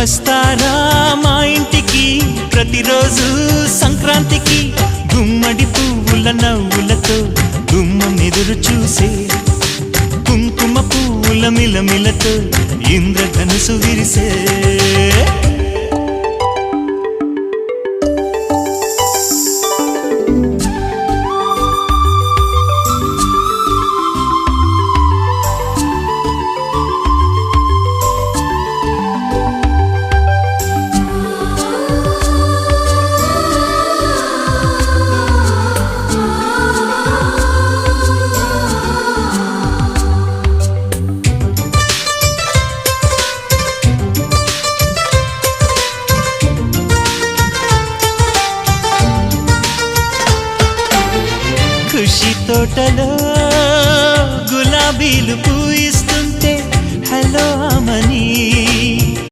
వస్తారా మా ఇంటికి ప్రతిరోజు సంక్రాంతికి గుమ్మడి పువ్వుల నవ్వులతో గుమ్మం ఎదురు చూసే కుంకుమ పువ్వుల మిలమిలతో ఇంద్రధనుసు విరిసే ఖుషి తోటలో గులాబీలు పూయిస్తున్నాయి